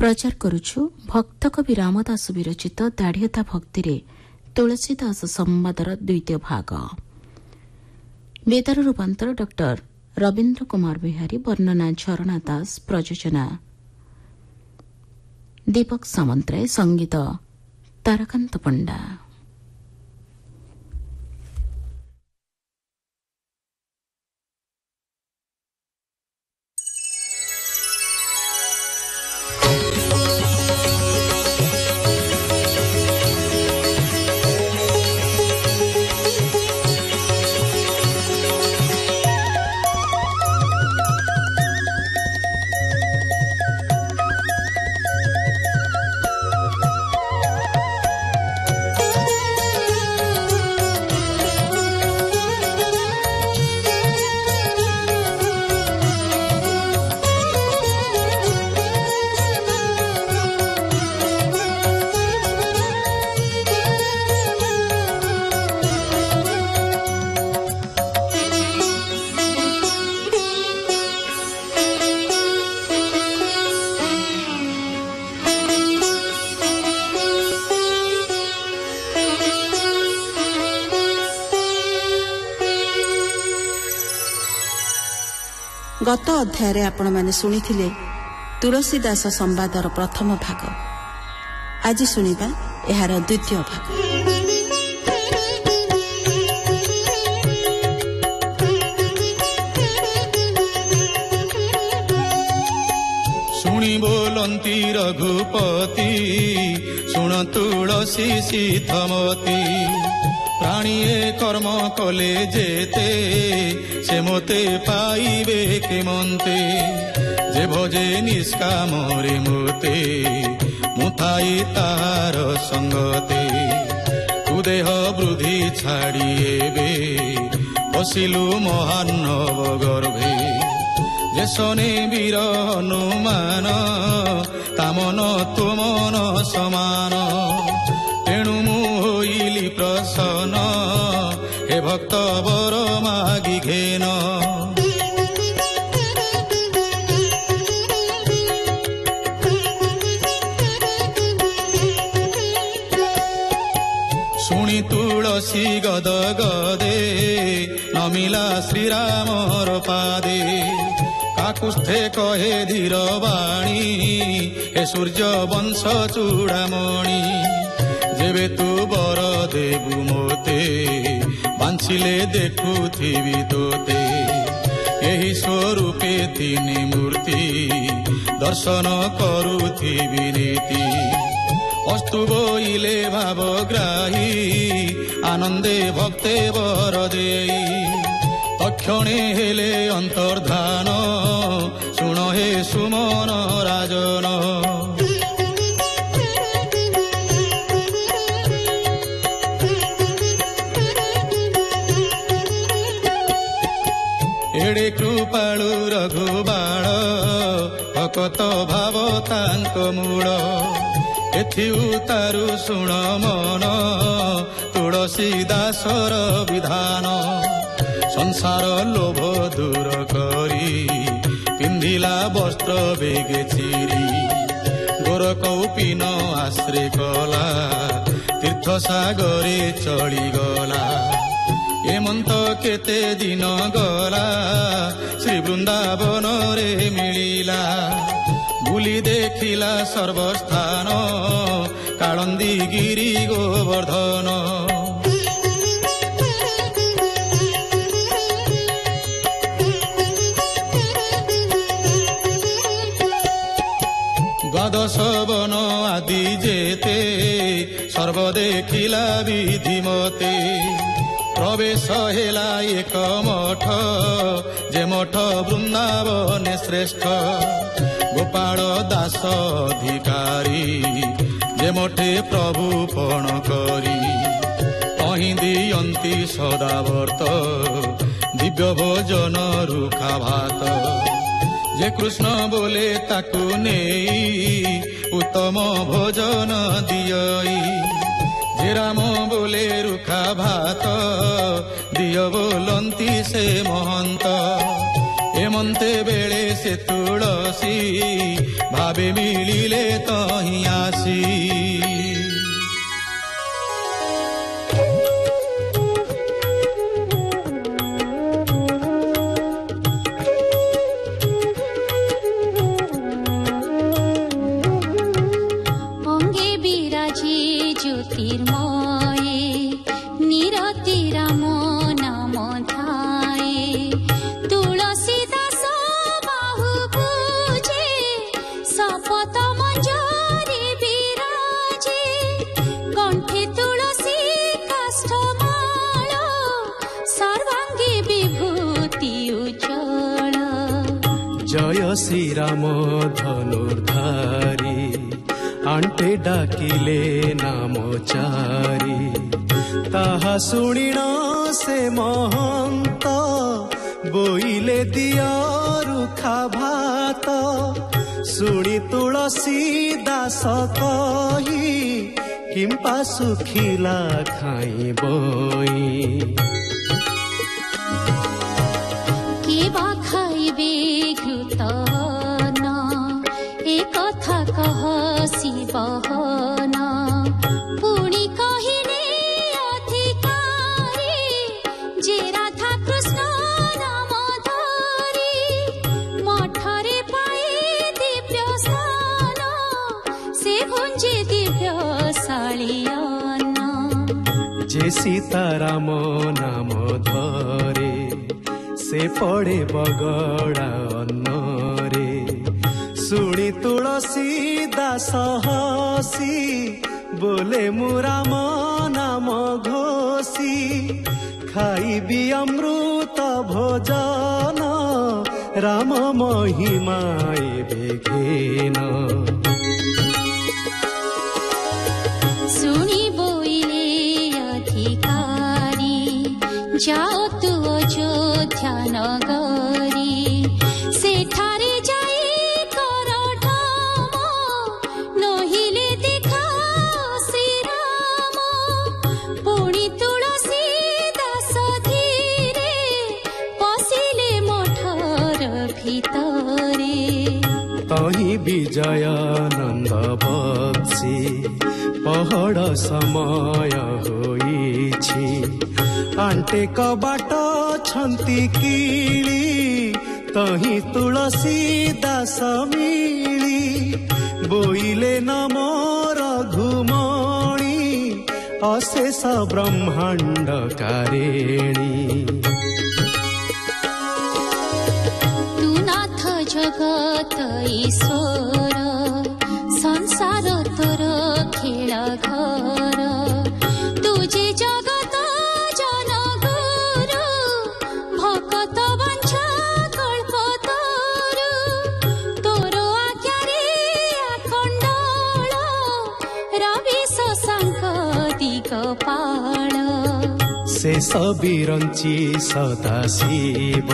प्रचार करुछु भक्त कवि रामदास विरचित दाढ़ियता भक्ति तुलसीदास संवादर द्वितीय भाग। वेदर रूपांतर डॉक्टर रवीन्द्र कुमार बिहारी, वर्णना झरणा दास, प्रयोजना दीपक सामंतराय, संगीत ताराकांत पंडा। गत अध्याय आपण माने सुनिथिले तुलसीदास संवादर प्रथम भाग। आज सुनिबा एहार द्वितीय भाग। शुणी बोलंती रघुपति, शुण तुलसी सीथमती। प्राणीए कर्म कले जेते, से मोते पाइबे केमंते। जे भजे निष्कामरे मोते, मुथाई तार संगते। तु देह वृद्धि छाड़िएबे, बसिलु महानव गर्भे। जे सने वीर हनुमान, तामन तुमन समान। तेणु मु होइली प्रसन्न, हे भक्त वर मागि घेन। शुणी तुलसी गद गदे, नमिला श्रीरामर पादे। काकुष्ठे कहे धीर वाणी, हे सूर्य वंश चूड़ामणि। जेबे तू बर देबु मोते, बांछिले देखुथिबि तोते। एही स्वरूपे तीनि मूर्ति, दर्शन करुथिबि नीति। अस्तु बोइले भावग्राही, आनंदे भक्ते वर देई। तक्षणे हेले अंतर्धान, शुण हे सुमन राजन। एड़े कृपाळु रघुबाळ, भकत भाव तांक मूळ। एथि उतारु शुण मन, तुलसीदासर विधान। संसार लोभ दूर करी, पिंधिला वस्त्र बेगे चिरी। गोर कौपिन आश्रे कला, तीर्थ सागरे चली गला। एमंत केते दिन गला, श्री वृंदावन रे मिलिला। बुली देखिला सर्वस्थान, कालंदी गिरी गोवर्धन। द्वादश वन आदि जेते, सर्व देखिला विधिमते। प्रवेश हेला एक मठ, जे मठ वृंदावने श्रेष्ठ। गोपाल दास अधिकारी, जे मठे प्रभु पण करी। कहीं दियंती सदावर्त, दिव्य भोजन रुखा भात। जे कृष्ण बोले ताकू नेई, उत्तम भोजन दियई। जे राम बोले रुखा भात, दिय बोलंती से महंत। हेमंते बेले से तुलसी भावे मिलिले तही आसी जय श्री राम धनुर्धारी आंटे डाकिले नाम चारी ताहा शुणिण से महंत बोइले दिया रुखा भात शुणी तुलसी दास कही किंपा सुखिला खाई बोई बहन पुणी कहिले अधिकारी जे राधा कृष्ण नाम धरी मठरे पाए दिव्य स्नान से भुंजे दिव्य शालियान जे सीताराम नाम धरे से पड़े बगड़ा अन्नरे शुणी तुलसी दास हसी बोले मु राम नाम घोषी खाइबी अमृत भोजन राम महिमाए बेघेन शुणी बोइले अधिकारी जाओ तू अयोध्या नगरी सेठारे तही विजयानंद बक्सी पहड़ समय होइछि आंटे कबाट छंती किली तही तुलसी दास मिली बोइले नम रघुमणि अशेष ब्रह्मांड कारेणी जगत ईश्वर संसार तोर खेल घर तुझे जगत जन गुरु भक्त वंशा कल्प तोर आज्ञारे आखंडल रवि शशांक दिगपाल शेष विरंची सदा शिव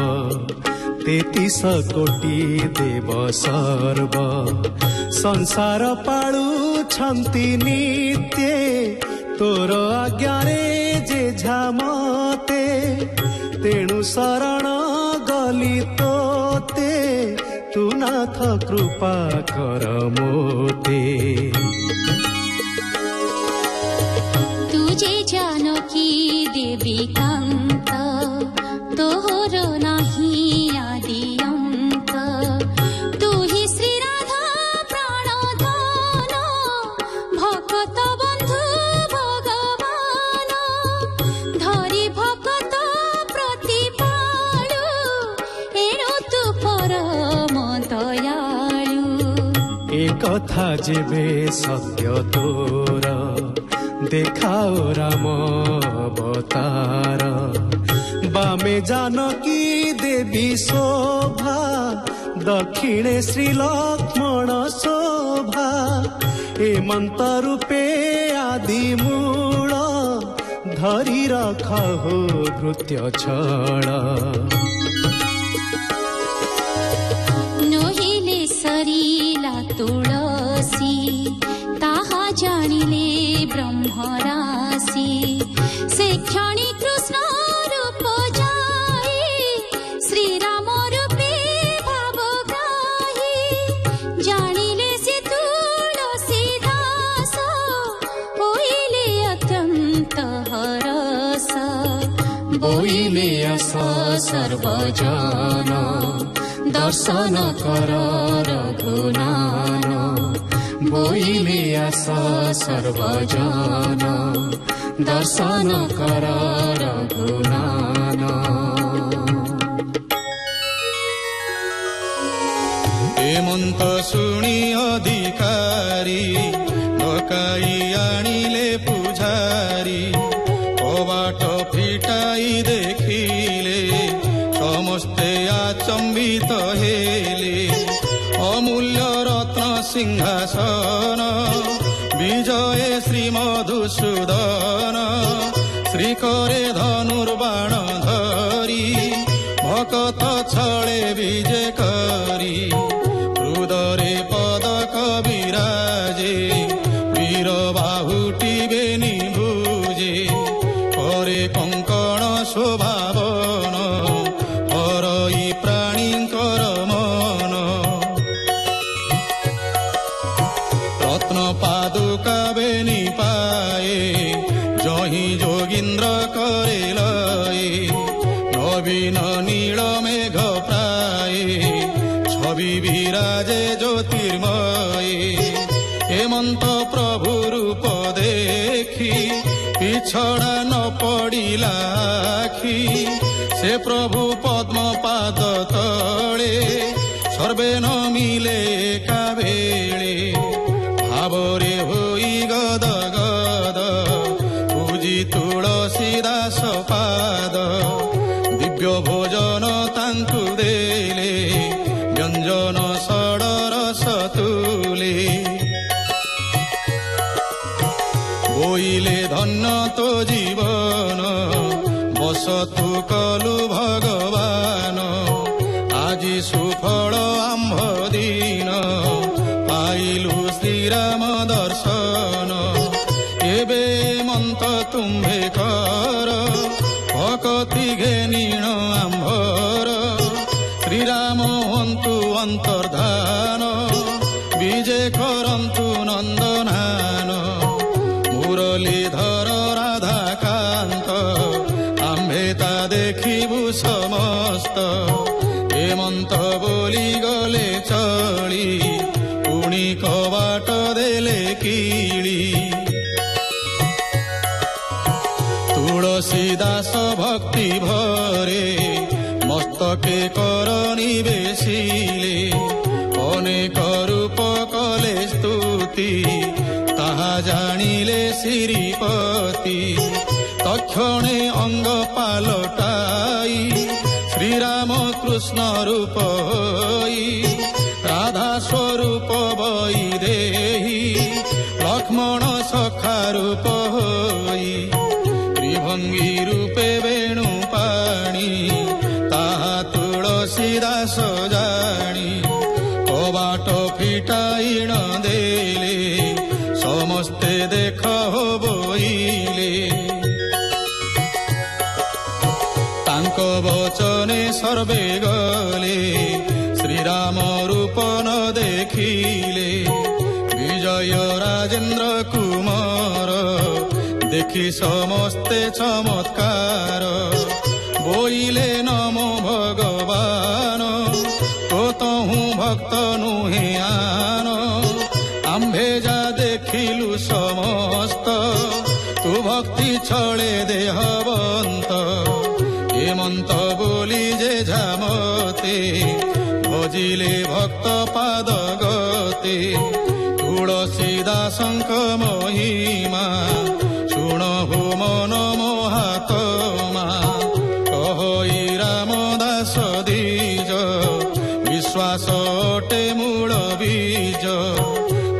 33 कोटी देव सर्व संसार पाळु छंती नित्ये तोर आज्ञारे जे झामते तेणु शरण गली तोते तू नाथ कृपा कर मोते तुझे जानकी देवी कांत तोहर नाही आदिअंत तू ही श्री राधा प्राणधन भक्त बंधु भगवान धरी भक्त प्रतिपालु एणु तू परम दयालु ए कथा जेबे सत्य तोर देखाओ राम अवतार बामे जानकी देवी शोभा दक्षिणे श्री लक्ष्मण शोभा ए मंत्र रूपे आदि मूल धरी रख हो भृत्य छड़ नोहिले सरीला तुलसी ताहा जानिले ब्रह्मराशि से क्षणी कृष्ण रूप जाए श्री राम रूपे ବୋଇଲେ ଆସ ସର୍ବଜନ ଦର୍ଶନ କର ରଘୁନାନ ବୋଇଲେ ଆସ ସର୍ବଜନ ଦର୍ଶନ କର ରଘୁନାନ। ହେମନ୍ତ ଶୁଣି ଅଧିକାରୀ ଡକାଇ ଆଣିଲେ ପୂଜାରୀ କବାଟ ଫିଟାଇ ଦେଖିଲେ ସମସ୍ତେ ଆଚମ୍ବିତ ହେଲେ ଅମୂଲ୍ୟ ରତ୍ନ ସିଂହାସନ ବିଜୟ ଶ୍ରୀ ମଧୁସୂଦନ ଶ୍ରୀକରେ ଧନୁର୍ବାଣ ଧରି ଭକତ ଛଳେ ବିଜେ କରି ହୃଦରେ ପଦକ ବିରାଜେ ବୀର ବାହୁଟିବେ ନିଭୁଜେ ପରେ କଙ୍କଣ ଶୋଭାବନ ହରଇ ପ୍ରାଣୀଙ୍କର ମନ ରତ୍ନ ପାଦୁକା ବେନି ପାଏ ଜହି ଯୋଗୀନ୍ଦ୍ର করে লয়ে নবীন নীল মেঘ প্রায়ে ছবি বিরাজে জ্যোতির্ময়ে হেমন্ত প্রভু রূপ দেখি পিছড়া ন পড়িলা আখি সে প্রভু পদ্ম পাদ তলে সর্বে নমিলে একা বেলে ভাবরে হই গদ গদ পূজি তুলসী দাস পাদ দিব্য ভোজন তাঙ্কু দেলে ব্যঞ্জন ষড়রস তুলে বইলে ধন্য তো জীবন বসতু কলু ভগবান আজি সুফল আম্ভ দিন পাইলু শ্রীরাম দর্শন এবে মন্ত তুম্ভে কর ভকতি ঘেনিণ আম্ভর শ্রীরাম হন্তু অন্তর্ধান বিজে করন্তু নন্দনান মুরলীধর রাধাকান্ত আম্ভে তা দেখিবু সমস্ত হেমন্ত বলি গলে চলি পুଣି কবাট দেলে কিଳି তুলসী দাস ভক্তি ভরে মস্তকে করণী বেশিলে অনেক রূপ কলে স্তুতি তাহা জানিলে শ্রীপতি তক্ষণে অঙ্গ পালটাই শ্রীরাম কৃষ্ণ রূপ হই রাধা স্বরূপ বৈদেহী লক্ষ্মণ সখা রূপ হই ত্রিভঙ্গী রূপে বেণু পাণি তাহা তুলসী দাস জানি কবাট ফিটাইণ দেলে সমস্তে দেখ বইলে তাঙ্ক বচনে সর্বে গলে শ্রীরাম রূপ ন দেখিলে বিজয় রাজেন্দ্র কুমার দেখি সমস্তে চমৎকার বইলে নমো ভগবান তোতহু ভক্ত নুহে আন আম্ভে যা দেখিলু সমস্ত তু ভক্তি ছলে দেহবন্ত হেমন্ত বলি যে ঝামতে ভজিলে ভক্ত পাদ গতে তুলসী দাসঙ্ক মহিমা শুণহু মন মোহাত্মা কহই রাম দাস দ্বিজ বিশ্বাস অটে মূল বীজ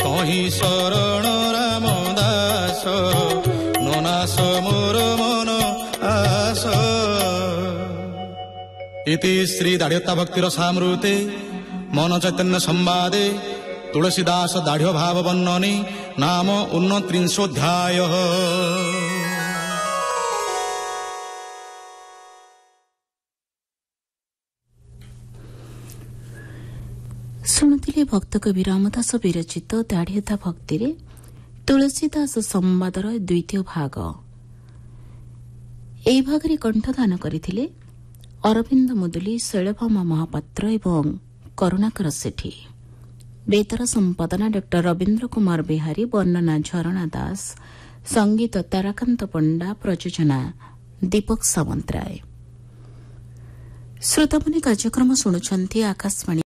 তহি শরণ রাম দাস ননাস মোর মন আস। ইতি শ্রী দাঢ়্যতা ভক্তির সামৃতে মন চৈতন্য সম্বাদে তুলসীদাস দাঢ়্য ভাব বর্ণনে নাম 29 ଶୁଣୁଥିଲେ ଭକ୍ତ କବି ରାମଦାସ ବିରଚିତ ଦାଢ଼୍ୟତା ଭକ୍ତିରେ ତୁଳସୀଦାସ ସମ୍ବାଦର ଦ୍ୱିତୀୟ ଭାଗ। ଏହି ଭାଗରେ କଣ୍ଠଦାନ କରିଥିଲେ ଅରବିନ୍ଦ ମୁଦୁଲି, ଶୈଳଭାମା ମହାପାତ୍ର ଏବଂ କରୁଣାକର ସେଠୀ। ବେତାର ସମ୍ପାଦନା ଡକ୍ଟର ରବୀନ୍ଦ୍ର କୁମାର ବିହାରୀ, ବର୍ଣ୍ଣନା ଝରଣା ଦାସ, ସଙ୍ଗୀତ ତାରାକାନ୍ତ ପଣ୍ଡା, ପ୍ରଯୋଜନା ଦୀପକ ସାମନ୍ତରାୟ। ଶ୍ରୋତାମାନେ କାର୍ଯ୍ୟକ୍ରମ ଶୁଣୁଛନ୍ତି ଆକାଶବାଣୀ